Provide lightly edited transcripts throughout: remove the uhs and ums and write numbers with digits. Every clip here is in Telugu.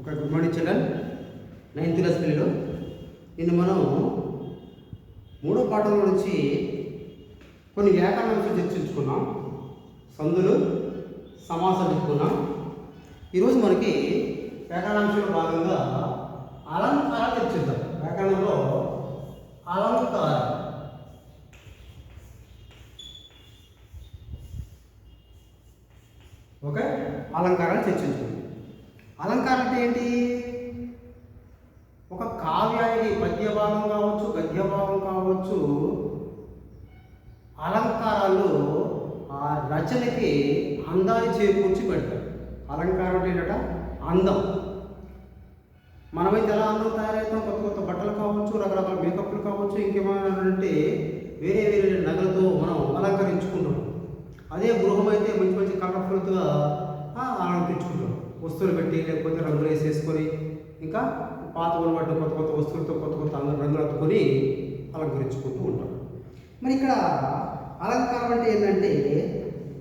ఒక good morning children. 9th class పిల్లలు, నిన్న మనం మూడో పాఠంలో నుంచి కొన్ని వ్యాకరణాంశాలు చర్చించుకున్నాం. సందులు, సమాసాలు చెప్పుకున్నాం. ఈరోజు మనకి వ్యాకరణాంశంలో భాగంగా అలంకారాలు చర్చిద్దాం. వ్యాకరణంలో అలంకారం. ఓకే, అలంకారాలు చర్చించుకుందాం. అలంకారం అంటే ఏంటి? ఒక కావ్యానికి పద్య భాగం కావచ్చు, గద్య భాగం కావచ్చు, అలంకారాలు ఆ రచనకి అందాన్ని చేకూర్చి పెడతారు. అలంకారం అంటే ఏంటంట? అందం. మనమైతే ఎలా అందం తయారవుతాం? కొత్త కొత్త బట్టలు కావచ్చు, రకరకాల మేకప్లు కావచ్చు, ఇంకేమైనా అంటే వేరే వేరే నగలతో మనం అలంకరించుకుంటాం. అదే గృహం అయితే మంచి మంచి కలర్ఫుల్గా అలంకరించుకుంటాం. వస్తువులు పెట్టి, లేకపోతే రంగులు వేసేసుకొని, ఇంకా పాత బట్టి కొత్త కొత్త వస్తువులతో కొత్త కొత్త రంగులు అత్తుకొని అలంకరించుకుంటూ ఉంటాం. మరి ఇక్కడ అలంకారం అంటే ఏంటంటే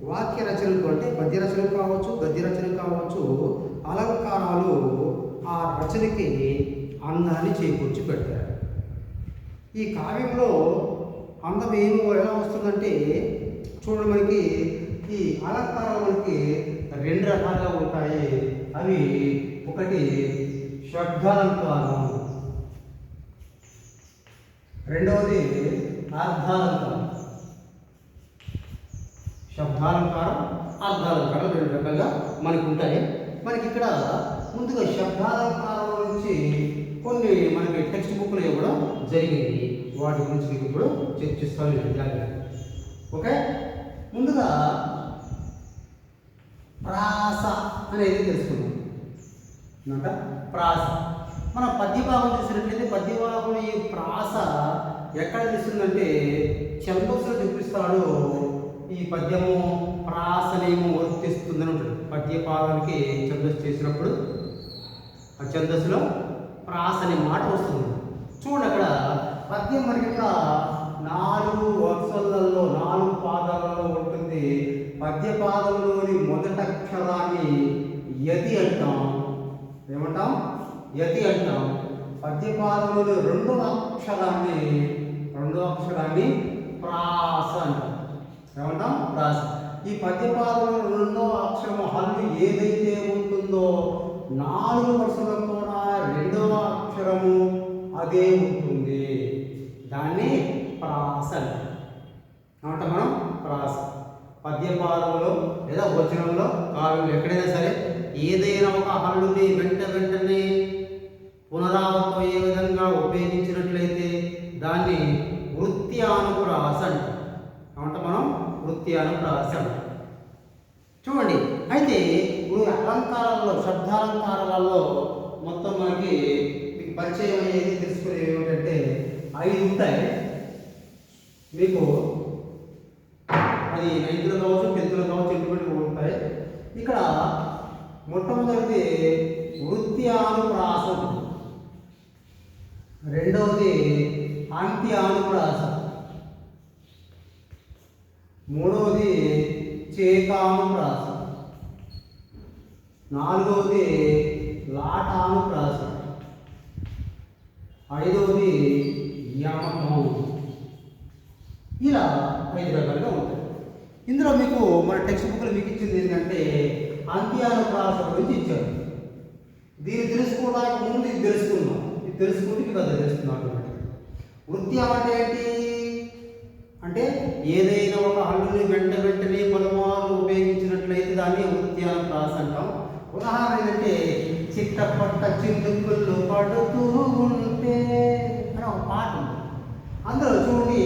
వాక్య రచనలు, అంటే పద్య రచనలు కావచ్చు, గద్య రచనలు కావచ్చు, అలంకారాలు ఆ రచనకి అందాన్ని చేకూర్చి పెడతారు. ఈ కావ్యంలో అందం ఎలా వస్తుందంటే చూడండి, మనకి ఈ అలంకారాలు మనకి రెండు రకాలుగా ఉంటాయి. అవి ఒకటి శబ్దాలంకారం, రెండవది అర్థాలంకారం. శబ్దాలంకారం, అర్థాలంకారం రెండు రకాలుగా మనకు ఉంటాయి. మనకి ఇక్కడ ముందుగా శబ్దాలంకారం నుంచి కొన్ని మనకి టెక్స్ట్ బుక్లు ఇవ్వడం జరిగింది. వాటి గురించి మీకు ఇప్పుడు చర్చిస్తాను. ఓకే, ముందుగా ప్రాస అనేది తెలుసుకుందాం. అంటే ప్రాస మన పద్యభాగం చూసినట్లయితే పద్యభాగంలో ఈ ప్రాస ఎక్కడ తెలుస్తుందంటే ఛందస్సులో చూపిస్తాడు. ఈ పద్యము ప్రాసనేమో వర్తిస్తుందని ఉంటుంది. పద్యపాదానికి ఛందస్సు చేసినప్పుడు ఆ ఛందస్సులో ప్రాస అనే మాట వస్తుంది. చూడండి, అక్కడ పద్యం మనకి ఇక్కడ 4 వరుసలలో 4 పాదాలలో ఉంటుంది. పద్యపాదంలోని మొదటి అక్షరాన్ని యతి అంటాం. ఏమంటాం? యతి అంటాం. పద్యపాదంలోని రెండవ అక్షరాన్ని ప్రాస అంటాం. ఏమంటాం? ప్రాస. ఈ పద్యపాదంలో రెండవ అక్షరము హల్లు ఏదైతే ఉంటుందో 4 వరుసలలో కూడా రెండవ అక్షరము అదే ఉంటుంది. దాన్ని ప్రాస అంటాం. మనం ప్రాస పద్యపాదంలో లేదా వచనంలో కావ్యంలో ఎక్కడైనా సరే ఏదైనా ఒక హల్లుని వెంటనే పునరావృతం ఏ విధంగా ఉపయోగించినట్లయితే దాన్ని వృత్యానుప్రాస అంటాం. ఏమంటాం మనం? వృత్యానుప్రాస అంటాం. చూడండి, అయితే ఇప్పుడు అలంకారాల్లో, శబ్దాలంకారాలలో మొత్తం మనకి పరిచయం అయ్యేది తెలుసుకునేవి ఏమిటంటే 5 ఉంటాయి. మీకు అది 9th కావచ్చు, 10th కావచ్చు, ఇంటిపెట్టి ఉంటాయి. ఇక్కడ మొట్టమొదటిది వృత్యానుప్రాస, రెండవది అంత్యానుప్రాస, మూడవది చేకానుప్రాస, నాలుగవది లాటానుప్రాస, ఐదవది యమకం. ఇలా 5 రకాలుగా ఉంటాయి. ఇందులో మీకు మన టెక్స్ట్ బుక్లో మీకు ఇచ్చింది ఏంటంటే అంత్యానుప్రాస గురించి ఇచ్చారు. దీన్ని తెలుసుకోవడానికి ముందు ఇది తెలుసుకుందాం. ఇది తెలుసుకుంటే మీకు అది తెలుసుకున్నాం. వృత్యం అంటే ఏంటి అంటే ఏదైనా ఒక హల్లుని వెంటనే పలుమార్లు ఉపయోగించినట్లయితే దాన్ని వృత్యానుప్రాస అంటాం. ఉదాహరణ ఏంటంటే చిట్టపట్ట చిందుకుళ్ళు పడుతూ ఉంటే అని ఒక పాట ఉంది. అందులో చూడండి,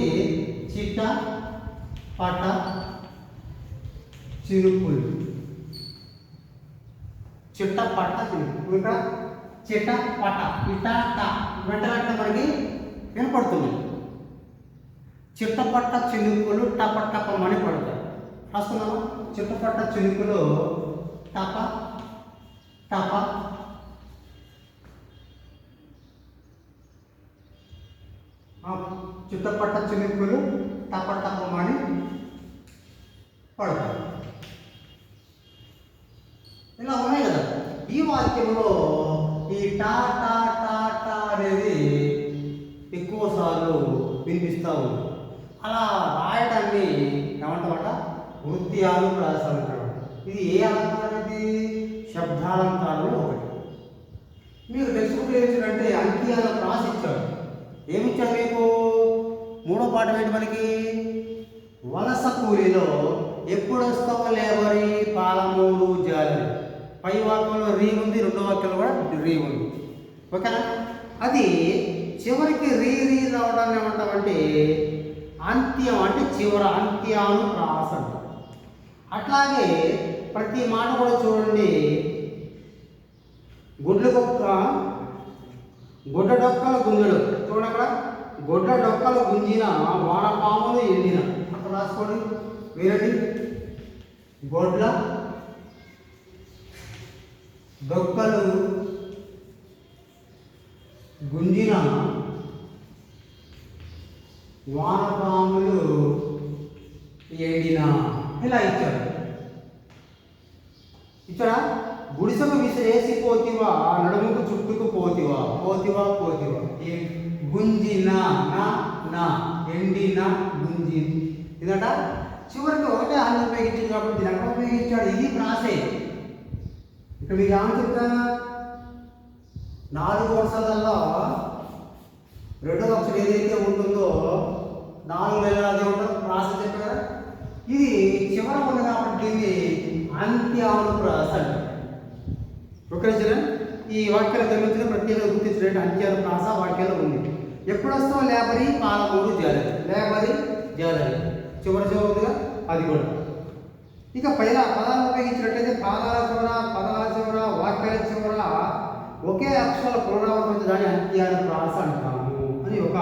చిట్ట పట్ట చినుకులు, చిట్ట పట్ట చినుకులు. ఇక్కడ చిట్ట పట్ట ఇట్ట వెంట మనకి వినపడుతుంది. చిట్టపట్ట చినుకులు టప టపమని పడతాయి. రాస్తున్నాము. చిట్టపట్ట చినుకులు టప టప, చిట్టపట్ట చినుకులు టప టపమని పడతాయి. ఇలా ఉన్నాయి కదా. ఈ వాక్యంలో ఈ టా టా టా టా అనేది ఎక్కువ సార్లు వినిపిస్తూ ఉంది. అలా రాయడాన్ని ఏమంటామట వృత్యానుప్రాసం అంటారు. ఇది ఏ అలంకారం? ఇది శబ్దాలంకారంలో ఒకటి. మీకు టెక్స్ట్ బుక్ ఏమిచ్చాడంటే అంకియాల ప్రాస ఇచ్చాడు. ఏమిచ్చాడు మీకు? మూడో పాఠం ఏంటి మనకి? వలస కూలీలో ఎప్పుడు వస్తావో లేబరి పాలమూరు జాలి. పై వాక్యంలో రీ ఉంది, రెండో వాక్యంలో కూడా రీ ఉంది. ఓకేనా? అది చివరికి రీ రావడాన్ని ఏమంటామంటే అంత్యం, అంటే చివర అంత్యాను ప్రాస అంటాం. అట్లాగే ప్రతి మాట కూడా చూడండి. గుడ్ల గుడ్డ డొక్కల గుంజుడు చూడండి. అక్కడ గుడ్డ డొక్కలు గుంజిన వానపాములు ఎండిన. అక్కడ రాసుకోండి. వేరండి. గొడ్ల డొక్కలు గుంజిన వానపాములు ఎండిన. ఇలా ఇచ్చాడు. ఇచ్చాడా? గుడిసెకు విసిరేసి పోతివా, నడుముకు చుట్టుకు పోతివా, పోతివా పోతివా. గుంజిన నా ఎండిన గుంజి. ఇదట చివరికి ఒకటే అన్నం ఉపయోగించింది కాబట్టి దీని అక్కడ ఉపయోగించాడు. ఇది ప్రాసే. ఇక్కడ మీకు ఏమని చెప్తా? 4 వరుసలలో రెండో అక్షరం ఏదైతే ఉంటుందో 4 నెలలు అదే ఉంటుందో ప్రాస చెప్పారు. ఇది చివర ఉంది కాబట్టి దీన్ని అంత్యానుప్రాస అంటారు. ఓకేనా? ఈ వాక్యాలు గమనించిన ప్రత్యేకంగా గుర్తించిన అంత్యానుప్రాస వాక్యాలు ఉంది. ఎప్పుడు వస్తాం? లేబరీ పాలమూరు జాలరి. లేబరీ జాలరి చివరి ఉందిగా అది కూడా. ఇక పైన పదాలను ఉపయోగించినట్లయితే పాదాల చివర, పదాల చివర, వాక్యాల చివర ఒకే అక్షరాల పునరావృతం దాన్ని అంత్యానుప్రాస అంటాము అని ఒక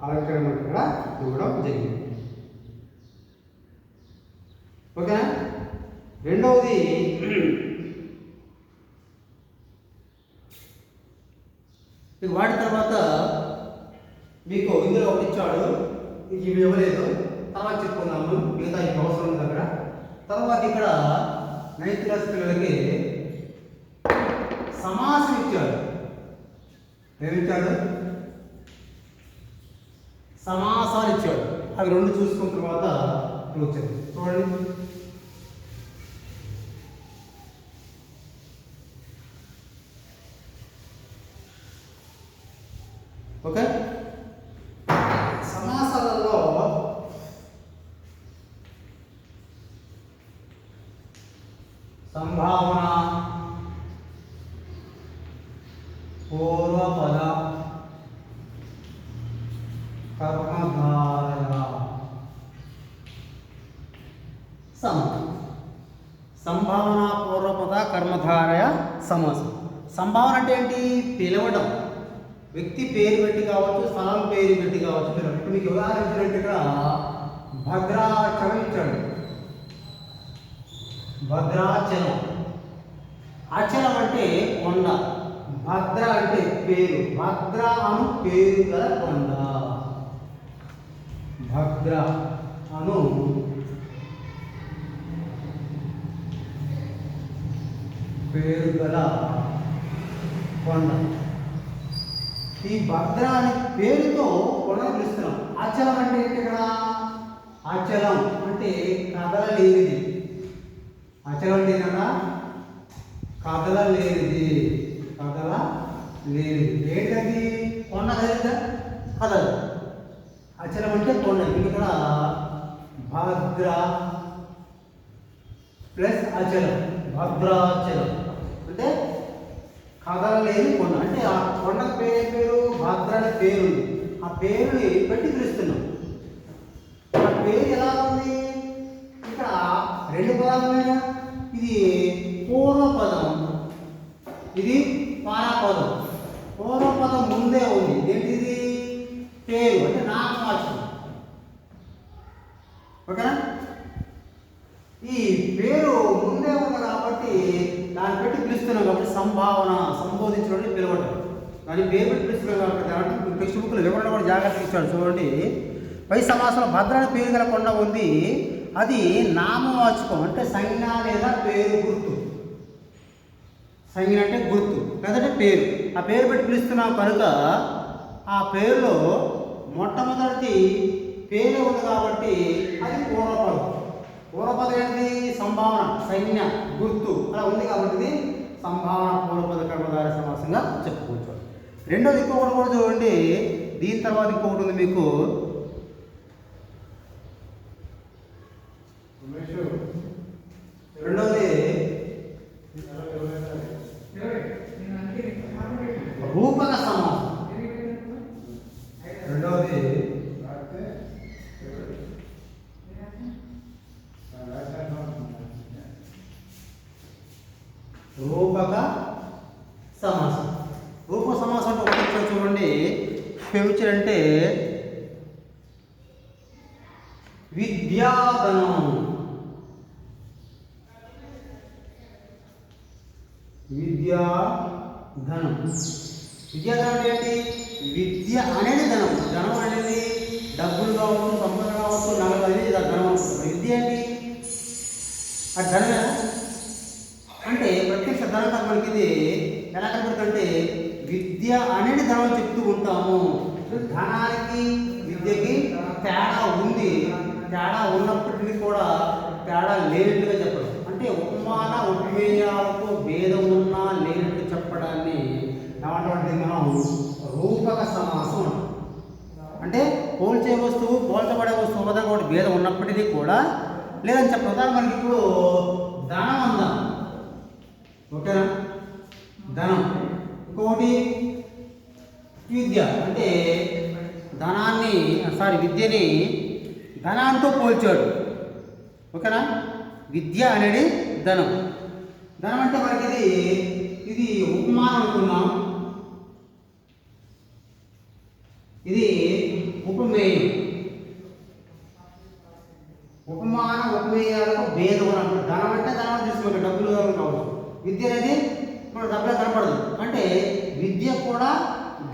అలంకరణ కూడా ఇవ్వడం జరిగింది. ఓకేనా? రెండవది వాటి తర్వాత మీకు ఇందులో ఒకటి ఇచ్చాడు. ఇవి ఇవ్వలేదు, తర్వాత చెప్పుకున్నాము. మిగతా ఈ అవసరం ఉంది అక్కడ. తర్వాత ఇక్కడ 9th క్లాస్ పిల్లలకి సమాసం ఇచ్చాడు. ఏమిచ్చాడు? సమాసాలు ఇచ్చాడు. అవి 2 చూసుకున్న తర్వాత వచ్చాడు. చూడండి. ఓకే, సమాసాలలో సంభావన, పూర్వపద, కర్మధారయ, సంభావన, పూర్వపద, కర్మధారయ సమాసం. సంభావన అంటే ఏంటి? పిలవడం. వ్యక్తి పేరు పెట్టి కావచ్చు, స్థలం పేరు పెట్టి కావచ్చు. ఇప్పుడు మీకు ఉదాహరించినట్టు ఇక్కడ భద్రాచలం ఇచ్చాడు. భద్రాచలం. అచలం అంటే కొండ. భద్ర అంటే పేరు. భద్ర అను పేరు గల కొండ. భద్ర అను పేరు గల కొండ. ఈ భద్ర అనే పేరుతో కొండను పిలుస్తున్నాం. అచలం అంటే ఏంటి? ఇక్కడ అచలం అంటే కదలలేనిది. అచలం అంటే కదా కదలలేనిది. కదలలేనిది ఏంటది? కొండ కదిలిందా? కదలదు. అచలం అంటే కొండ. ఇక్కడ భద్ర ప్లస్ అచలం, భద్రాచలం అంటే కదలలేని కొండ. అంటే ఆ కొండ పేరు భద్ర అనే పేరు. ఆ పేరుని పెట్టి పిలుస్తున్నాం. ఆ పేరు ఎలా ఉంది? ఇక్కడ 2 పదాలు ఉన్నాయా? ఇది పూర్వపదం, ఇది పరపదం. పూర్వపదం ముందే ఉంది. ఏంటిది? పేరు అంటే నామవాచకం. ఓకేనా? ఈ పేరు ముందే ఉంది కాబట్టి దాన్ని పెట్టి పిలుస్తున్నాం కాబట్టి సంభావన, సంబోధించడం, పిలవడం. దాని పేరు పెట్టి పిలుస్తున్నాం కాబట్టి దాంట్లో టెక్స్ట్ బుక్లో వివరణ కూడా జాగ్రత్తగా ఇచ్చాడు. చూడండి. పై సమాసంలో భద్ర అనే పేరు గల కొండ ఉంది. అది నామవాచకం అంటే సంజ్ఞ లేదా పేరు గుర్తు. సంజ్ఞ అంటే గుర్తు, లేదంటే పేరు. ఆ పేరు పెట్టి పిలుస్తున్నాం కనుక ఆ పేరులో మొట్టమొదటి పేరు ఉంది కాబట్టి అది పూర్వపదం. పూర్వపదం ఏంటి? సంభావన, సంజ్ఞ, గుర్తు అలా ఉంది కాబట్టి ఇది సంభావన పూర్వపద కర్మధారయ సమాసంగా చెప్పుకోవచ్చు. రెండోది ఇంకొకటి కూడా చూడండి. దీని తర్వాత ఇంకొకటి ఉంది మీకు. రెండోది రూపక సమాసం. రెండవది రూపక సమాసం. రూపక సమాసం అంటే ఒకటి చూడండి. ఫ్యూచర్ అంటే విద్యాధనం. విద్యాధనం. విద్యాధనం అంటే ఏంటి? విద్య అనేది ధనం. ధనం అనేది డబ్బులు కావచ్చు, సంపద కావచ్చు, నగలు అనేది ధనం అనుకుంటారు. విద్య ఏంటి? ఆ ధనమే అంటే ప్రత్యక్ష ధనం కాదు. మనకి ఇది ఎలా కనబడుతుందంటే విద్య అనేది ధనం చెప్తూ ఉంటాము. ధనానికి విద్యకి తేడా ఉంది. తేడా ఉన్నప్పటికీ కూడా తేడా లేనట్టుగా చెప్పడం అంటే ఉపమాన ఉపమేయాలకు భేదం ఉన్నా లేనట్టు చెప్పడాన్ని ఏమంటే మనం రూపక సమాసం అంటాం. అంటే పోల్చే వస్తువు పోల్చబడే వస్తువు వద్ద కూడా భేదం ఉన్నప్పటికీ కూడా లేదని చెప్పడం. మనకి ఇప్పుడు ధనం ఉందాం, ఓకేనా? ధనం. ఇంకొకటి విద్య అంటే విద్యని ధనాంతో పోల్చాడు, ఓకేనా? విద్య అనేది ధనం. ధనం అంటే మనకి ఇది ఉపమానం అనుకున్నాం. ఇది ఉపమేయం. ఉపమాన ఉపమేయాలకు భేదం అన్నమాట. ధనం అంటే ధనం తీసుకుంటే డబ్బులు కావచ్చు. విద్య అనేది మన డబ్బులు కనపడదు. అంటే విద్య కూడా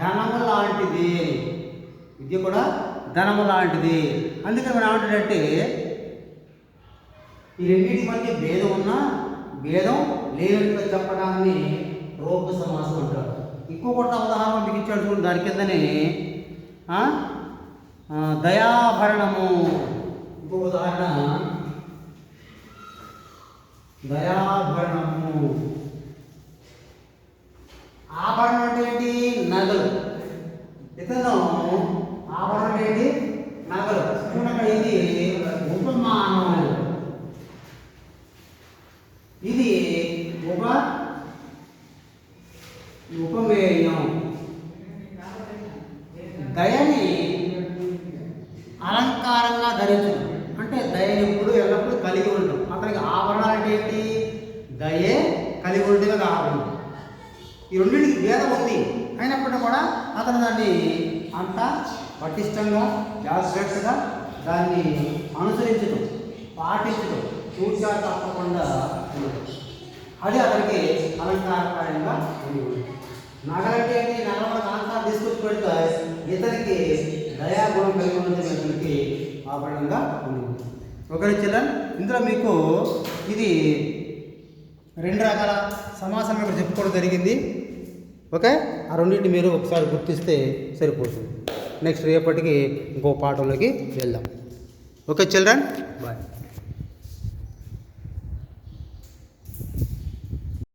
ధనము లాంటిది. విద్య కూడా ధనము లాంటిది. అందుకని మనం ఏమంటాడంటే ఈ రెండింటి మధ్య భేదం ఉన్నా భేదం లేనట్టుగా చెప్పడాన్ని రూప సమాసం అంటారు. ఇంకొకటి ఉదాహరణ మీకు ఇచ్చాడు చూడండి. దాని కిందనే దయాభరణము. ఇంకో ఉదాహరణ దయాభరణము. ఆభరణం అంటే ఏంటి? నగలు. ఇతను ఆభరణం అంటే ఏంటి? నగలు. ఇది ఉపమానం. ఇది ఉపమేయం. దయని అలంకారంగా ధరించడం అంటే దయని ఎల్లప్పుడూ కలిగి ఉండడం. అతనికి ఆభరణాలు అంటే ఏంటి? దయే కలిగి ఉండేది ఆభరణం. ఈ రెండింటికి భేదం ఉంది. అయినప్పటికీ కూడా అతను దాన్ని అంత పటిష్టంగా జాగ్రత్తగా దాన్ని అనుసరించడం, పాటించడం, చూసా తప్పకుండా ఉండడం. అది అతనికి అలంకారకార్యంగా ఉంది. నగలంటే ఏంటి? నగల అలంకారం తీసుకొచ్చి పెడితే ఇతనికి దయాగుణం కలిగి ఉన్నది ఇతనికి ఆభరణంగా ఉంది. ఒకరి చిల్డ్రన్ ఇందులో మీకు ఇది రెండు రకాల సమాసం ఇక్కడ చెప్పుకోవడం జరిగింది. ఓకే, ఆ రెండింటిని మీరు ఒకసారి గుర్తిస్తే సరిపోతుంది. నెక్స్ట్ రేపటికి ఇంకో పాఠంలోకి వెళ్దాం. Okay children, bye.